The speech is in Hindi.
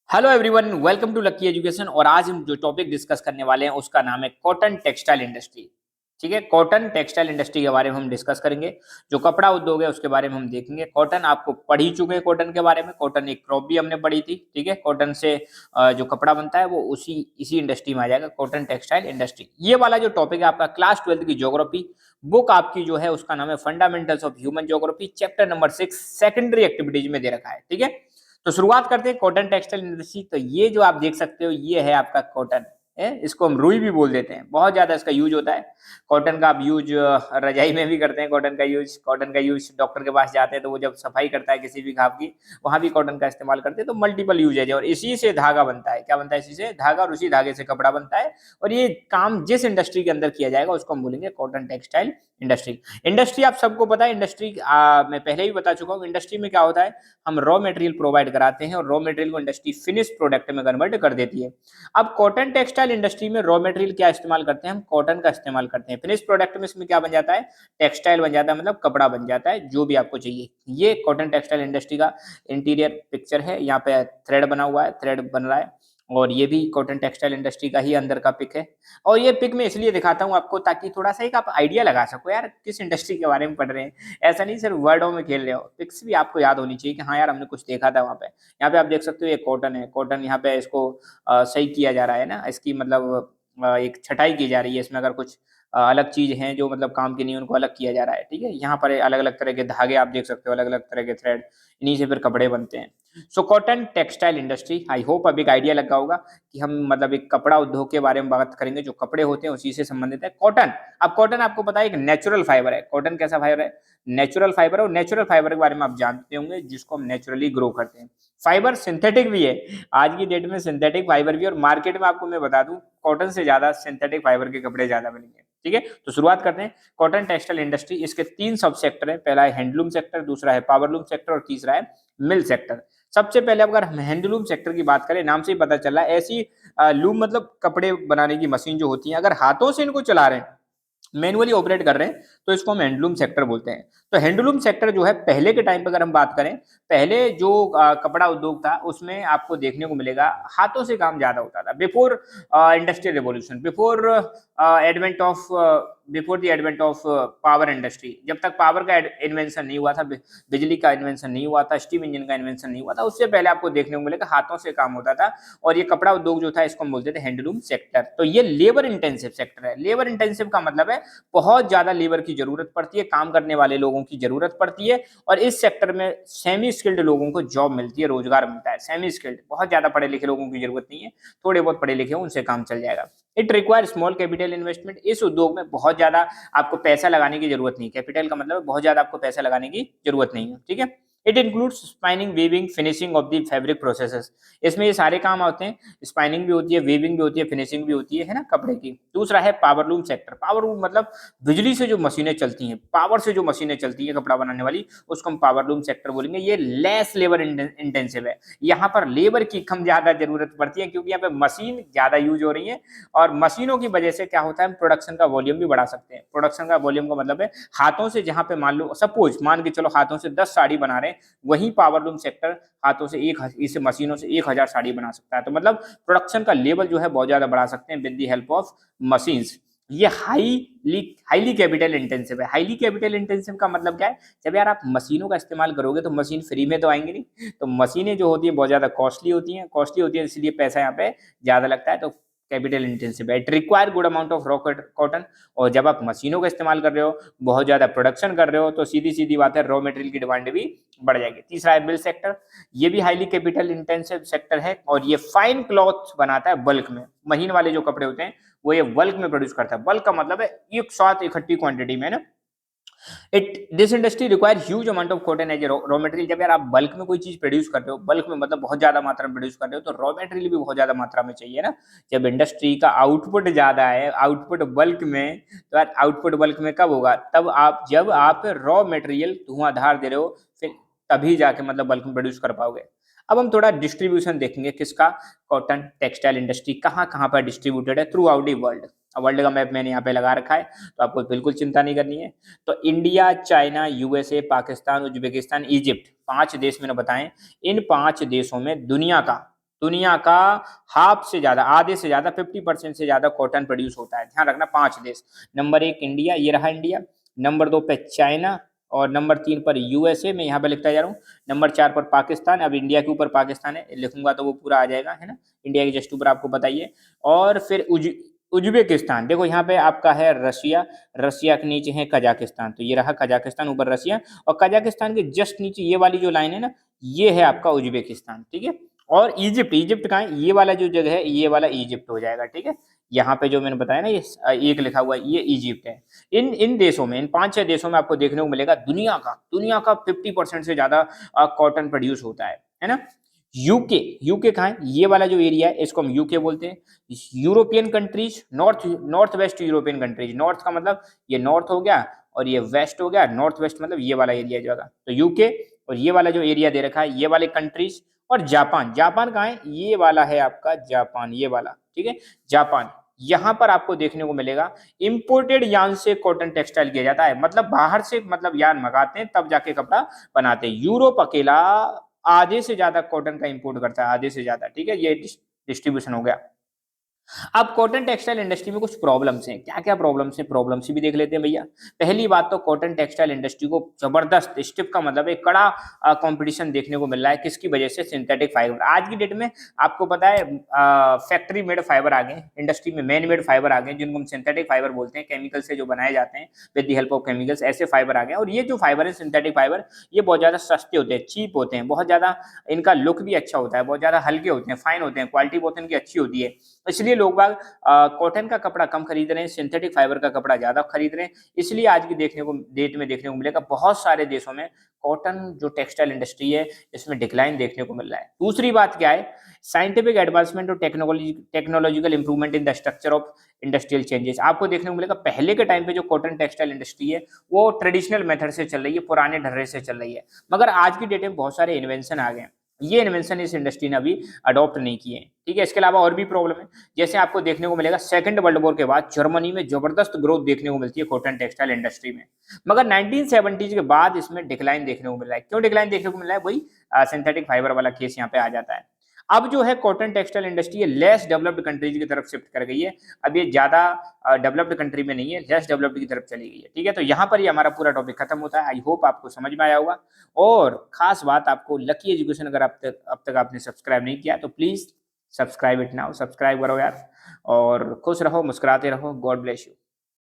Hello everyone, welcome to Lucky Education. और आज हम जो टॉपिक डिस्कस करने वाले हैं उसका नाम है कॉटन टेक्सटाइल इंडस्ट्री। ठीक है, कॉटन टेक्सटाइल इंडस्ट्री के बारे में हम डिस्कस करेंगे। जो कपड़ा उद्योग है उसके बारे में हम देखेंगे। कॉटन आपको पढ़ ही चुके हैं, कॉटन के बारे में। कॉटन एक क्रॉप भी हमने पढ़ी थी। ठीक है, कॉटन से जो कपड़ा बनता है वो उसी इसी इंडस्ट्री में आ जाएगा, कॉटन टेक्सटाइल इंडस्ट्री। ये वाला जो टॉपिक है आपका क्लास 12th की ज्योग्राफी बुक आपकी जो है उसका नाम है fundamentals of human geography, chapter number 6 secondary activities में दे रखा है। ठीक है, तो शुरुआत करते हैं कॉटन टेक्सटाइल इंडस्ट्री। तो ये जो आप देख सकते हो ये है आपका कॉटन है, इसको हम रुई भी बोल देते हैं। बहुत ज्यादा इसका यूज होता है। कॉटन का आप यूज रजाई में भी करते हैं। कॉटन का यूज डॉक्टर के पास जाते हैं तो वो जब सफाई करता है किसी भी घाव की, वहां भी कॉटन का इस्तेमाल करते हैं। तो मल्टीपल यूजेज है और इसी से धागा बनता है। क्या बनता है? इसी से धागा और उसी धागे से कपड़ा बनता है। और ये काम जिस इंडस्ट्री के अंदर किया जाएगा उसको हम बोलेंगे कॉटन टेक्सटाइल इंडस्ट्री। इंडस्ट्री आप सबको पता है। इंडस्ट्री मैं पहले ही बता चुका हूँ। इंडस्ट्री में क्या होता है, हम रॉ मटेरियल प्रोवाइड कराते हैं और रॉ मटेरियल को इंडस्ट्री फिनिश प्रोडक्ट में कन्वर्ट कर देती है। अब कॉटन टेक्सटाइल इंडस्ट्री में रॉ मटेरियल क्या इस्तेमाल करते हैं? हम कॉटन का इस्तेमाल करते हैं। फिनिश प्रोडक्ट में इसमें क्या बन जाता है? टेक्सटाइल बन जाता है, मतलब कपड़ा बन जाता है जो भी आपको चाहिए। ये कॉटन टेक्सटाइल इंडस्ट्री का इंटीरियर पिक्चर है। यहाँ पे थ्रेड बना हुआ है, थ्रेड बन रहा है। और ये भी कॉटन टेक्सटाइल इंडस्ट्री का ही अंदर का पिक है। और ये पिक मैं इसलिए दिखाता हूँ आपको ताकि थोड़ा सा एक आप आइडिया लगा सको यार किस इंडस्ट्री के बारे में पढ़ रहे हैं। ऐसा नहीं सिर्फ वर्डों में खेल रहे हो, पिक्स भी आपको याद होनी चाहिए कि हाँ यार हमने कुछ देखा था वहाँ पे। यहाँ पे आप देख सकते हो ये कॉटन है। कॉटन यहाँ पे इसको सही किया जा रहा है ना, इसकी मतलब एक छटाई की जा रही है। इसमें अगर कुछ अलग चीज हैं जो मतलब काम की नहीं है उनको अलग किया जा रहा है। ठीक है, यहाँ पर अलग अलग तरह के धागे आप देख सकते हो, अलग अलग तरह के थ्रेड, इन्हीं से फिर कपड़े बनते हैं। So cotton textile industry, I hope अभी एक आइडिया लगा होगा कि हम मतलब एक कपड़ा उद्योग के बारे में बात करेंगे। जो कपड़े होते हैं उसी से संबंधित है कॉटन। अब कॉटन आपको पता है एक नेचुरल फाइबर है। कॉटन कैसा फाइबर है? नेचुरल फाइबर है। और नेचुरल फाइबर के बारे में आप जानते होंगे जिसको हम नेचुरली ग्रो करते हैं। फाइबर सिंथेटिक भी है। आज की डेट में सिंथेटिक फाइबर भी, और मार्केट में आपको मैं बता दूं कॉटन से ज्यादा सिंथेटिक फाइबर के कपड़े ज्यादा बनेंगे। ठीक है, तो शुरुआत करते हैं कॉटन टेक्सटाइल इंडस्ट्री। इसके 3 सब सेक्टर है। पहला है हैंडलूम सेक्टर, दूसरा है पावरलूम सेक्टर और तीसरा है मिल सेक्टर। सबसे पहले अगर हम हैंडलूम सेक्टर की बात करें, नाम से ही पता चला ऐसी लूम मतलब कपड़े बनाने की मशीन जो होती है, अगर हाथों से इनको चला रहे हैं, मैनुअली ऑपरेट कर रहे हैं, तो इसको हम हैंडलूम सेक्टर बोलते हैं। तो हैंडलूम सेक्टर जो है पहले के टाइम पर अगर हम बात करें, पहले जो कपड़ा उद्योग था उसमें आपको देखने को मिलेगा हाथों से काम ज्यादा होता था। Before industrial revolution, advent of before the advent of power industry, जब तक पावर का इन्वेंशन नहीं हुआ था, बिजली का इन्वेंशन नहीं हुआ था, स्टीम इंजन का इन्वेंशन नहीं हुआ था, उससे पहले आपको देखने को मिलेगा हाथों से काम होता था। और ये कपड़ा उद्योग जो था इसको हम बोलते थे हैंडलूम सेक्टर। तो ये लेबर इंटेंसिव सेक्टर है। लेबर इंटेंसिव का मतलब है बहुत ज्यादा लेबर की जरूरत पड़ती है, काम करने वाले लोगों की जरूरत पड़ती है। और इस सेक्टर में सेमी स्किल्ड लोगों को जॉब मिलती है, रोजगार मिलता है। सेमी स्किल्ड, बहुत ज्यादा पढ़े लिखे लोगों की जरूरत नहीं है, थोड़े बहुत पढ़े लिखे हो उनसे काम चल जाएगा। It require small capital investment. इस उद्योग में बहुत ज्यादा आपको पैसा लगाने की जरूरत नहीं। कैपिटल का मतलब बहुत ज्यादा आपको पैसा लगाने की जरूरत नहीं है। ठीक है, it includes spinning, weaving, finishing of the fabric processes. इसमें ये सारे काम आते हैं। स्पाइनिंग भी होती है, वीविंग भी होती है, फिनिशिंग भी होती है ना कपड़े की। दूसरा है पावरलूम सेक्टर। पावरलूम मतलब बिजली से जो मशीनें चलती हैं, पावर से जो मशीनें चलती हैं कपड़ा बनाने वाली, उसको हम पावरलूम सेक्टर बोलेंगे। ये लेस लेबर इंटेंसिव है। यहाँ पर लेबर की कम ज्यादा जरूरत पड़ती है क्योंकि यहाँ पे मशीन ज्यादा यूज हो रही है। और मशीनों की वजह से क्या होता है, हम प्रोडक्शन का वॉल्यूम भी बढ़ा सकते हैं। प्रोडक्शन का वॉल्यूम का मतलब है हाथों से जहां पे मान लो सपोज मान के चलो हाथों से 10 साड़ी बना रहे हैं, वही पावरलूम सेक्टर हाथों से इस मशीनों से 1000 साड़ी बना सकता है। तो मतलब प्रोडक्शन का लेवल जो है बहुत ज्यादा बढ़ा सकते हैं with the help of machines. ये हाईली कैपिटल इंटेंसिव है। हाईली कैपिटल इंटेंसिव का मतलब क्या है? जब यार आप मशीनों का इस्तेमाल करोगे तो मशीन फ्री में तो आएंगे नहीं। तो मशीनें जो होती है बहुत ज्यादा कॉस्टली होती है, इसलिए पैसा यहाँ पे ज्यादा लगता है। तो कैपिटल इंटेंसिव है। It require good amount of raw cotton. और जब आप मशीनों का इस्तेमाल कर रहे हो, बहुत ज्यादा प्रोडक्शन कर रहे हो, तो सीधी सीधी बात है रॉ मटेरियल की डिमांड भी बढ़ जाएगी। तीसरा है मिल सेक्टर। ये भी हाईली कैपिटल इंटेंसिव सेक्टर है और ये फाइन क्लॉथ बनाता है बल्क में। महीन वाले जो कपड़े होते हैं वो ये बल्क में प्रोड्यूस करता है। बल्क का मतलब है एक साथ इकट्ठी क्वांटिटी में ना। It this industry require huge amount of cotton as raw material. जब यार आप बल्क में कोई चीज प्रोड्यूस कर रहे हो, बल्क में मतलब बहुत ज्यादा मात्रा में प्रोड्यूस कर रहे हो, तो रॉ मटेरियल भी बहुत ज्यादा मात्रा में चाहिए ना। जब इंडस्ट्री का आउटपुट ज्यादा है, आउटपुट बल्क में, तो यार आउटपुट बल्क में कब होगा? तब आप जब आप रॉ मटेरियल धुआंधार दे रहे हो, फिर तभी जाके मतलब बल्क में प्रोड्यूस कर पाओगे। अब हम थोड़ा डिस्ट्रीब्यूशन देखेंगे किसका, कॉटन टेक्सटाइल इंडस्ट्री कहाँ कहाँ पर डिस्ट्रीब्यूटेड है through out the world. World का मैप मैंने यहाँ पे लगा रखा है, तो आपको बिल्कुल चिंता नहीं करनी है। तो India, China, USA, Pakistan, Uzbekistan, Egypt, 5 देश मैंने बताए। इन 5 देशों में दुनिया का दुनिया का हाफ से ज्यादा, आधे से ज्यादा, 50% से ज्यादा कॉटन प्रोड्यूस होता है। ध्यान रखना, 5 देश। नंबर 1 इंडिया, ये रहा इंडिया। नंबर 2 पे चाइना, और नंबर 3 पर यूएसए, मैं यहाँ पे लिखता जा रहा हूँ। नंबर 4 पर पाकिस्तान, अब इंडिया के ऊपर पाकिस्तान है, लिखूंगा तो वो पूरा आ जाएगा, है ना। इंडिया के जस्ट ऊपर आपको बताइए। और फिर उज्बेकिस्तान, देखो यहाँ पे आपका है रशिया, रशिया के नीचे है कजाकिस्तान, तो ये रहा कजाकिस्तान, ऊपर रशिया, और कजाकिस्तान के जस्ट नीचे ये वाली जो लाइन है ना, ये है आपका उज्बेकिस्तान, ठीक है। और इजिप्ट, इजिप्ट कहाँ है, ये वाला जो जगह है, ये वाला इजिप्ट हो जाएगा, ठीक है। यहाँ पे जो मैंने बताया ना, ये एक लिखा हुआ है, ये इजिप्ट है। इन इन देशों में, इन 5-6 देशों में आपको देखने को मिलेगा दुनिया का 50% से ज्यादा कॉटन प्रोड्यूस होता है ना। यूके, यूके कहाँ है, ये वाला जो एरिया है इसको हम यूके बोलते हैं। European countries, north west European countries, north का मतलब ये नॉर्थ हो गया, और ये वेस्ट हो गया, नॉर्थ वेस्ट मतलब ये वाला एरिया जो है, तो यूके, और ये वाला जो एरिया दे रखा है ये वाले कंट्रीज। और जापान, जापान कहाँ है, ये वाला है आपका जापान, ये वाला, ठीक है, जापान। यहाँ पर आपको देखने को मिलेगा इंपोर्टेड यार्न से कॉटन टेक्सटाइल किया जाता है, मतलब बाहर से, मतलब यार्न मंगाते हैं तब जाके कपड़ा बनाते हैं। यूरोप अकेला आधे से ज्यादा कॉटन का इंपोर्ट करता है, आधे से ज्यादा, ठीक है, ये डिस्ट्रीब्यूशन हो गया। अब कॉटन टेक्सटाइल इंडस्ट्री में कुछ प्रॉब्लम्स हैं, क्या क्या प्रॉब्लम्स हैं, प्रॉब्लम्स भी देख लेते हैं भैया। पहली बात तो कॉटन टेक्सटाइल इंडस्ट्री को जबरदस्त स्टिफ का मतलब एक कड़ा कंपटीशन देखने को मिल रहा है, किसकी वजह से, सिंथेटिक फाइबर। आज की डेट में आपको पता है फैक्ट्री मेड फाइबर आ गए, इंडस्ट्री में मैन मेड फाइबर आ गए, जिनको हम सिंथेटिक फाइबर बोलते हैं, केमिकल से जो बनाए जाते हैं with the help of chemicals, ऐसे फाइबर आ गए। और ये जो फाइबर है सिंथेटिक फाइबर, ये बहुत ज्यादा सस्ते होते हैं, चीप होते हैं, बहुत ज्यादा इनका लुक भी अच्छा होता है, बहुत ज्यादा हल्के होते हैं, फाइन होते हैं, क्वालिटी बहुत इनकी अच्छी होती है। इसलिए लोग बाग कॉटन का कपड़ा कम खरीद रहे हैं, सिंथेटिक फाइबर का कपड़ा ज्यादा खरीद रहे हैं। इसलिए आज की डेट में देखने को मिलेगा बहुत सारे देशों में कॉटन जो टेक्सटाइल इंडस्ट्री है इसमें डिक्लाइन देखने को मिल रहा है। दूसरी बात क्या है, साइंटिफिक एडवांसमेंट और technological improvement in the structure of industrial changes. आपको देखने को मिलेगा पहले के टाइम पे जो कॉटन टेक्सटाइल इंडस्ट्री है वो ट्रेडिशनल मेथड से चल रही है, पुराने ढर्रे से चल रही है, मगर आज की डेट में बहुत सारे इन्वेंशन आ गए हैं, ये इन्वेंशन इस इंडस्ट्री ने अभी अडॉप्ट नहीं किए हैं, ठीक है। इसके अलावा और भी प्रॉब्लम है, जैसे आपको देखने को मिलेगा सेकंड वर्ल्ड वॉर के बाद जर्मनी में जबरदस्त ग्रोथ देखने को मिलती है कॉटन टेक्सटाइल इंडस्ट्री में, मगर 1970s के बाद इसमें डिक्लाइन देखने को मिल रहा है। क्यों डिक्लाइन देखने को मिल रहा है, वही सिंथेटिक फाइबर वाला केस यहाँ पे आ जाता है। अब जो है कॉटन टेक्सटाइल इंडस्ट्री है लेस डेवलप्ड कंट्रीज की तरफ शिफ्ट कर गई है, अब ये ज्यादा डेवलप्ड कंट्री में नहीं है, लेस डेवलप्ड की तरफ चली गई है, ठीक है। तो यहाँ पर ये हमारा पूरा टॉपिक खत्म होता है। आई होप आपको समझ में आया होगा। और खास बात, आपको लकी एजुकेशन अगर अब तक आपने सब्सक्राइब नहीं किया तो please subscribe it now, subscribe करो यार, और खुश रहो, मुस्कुराते रहो। God bless you.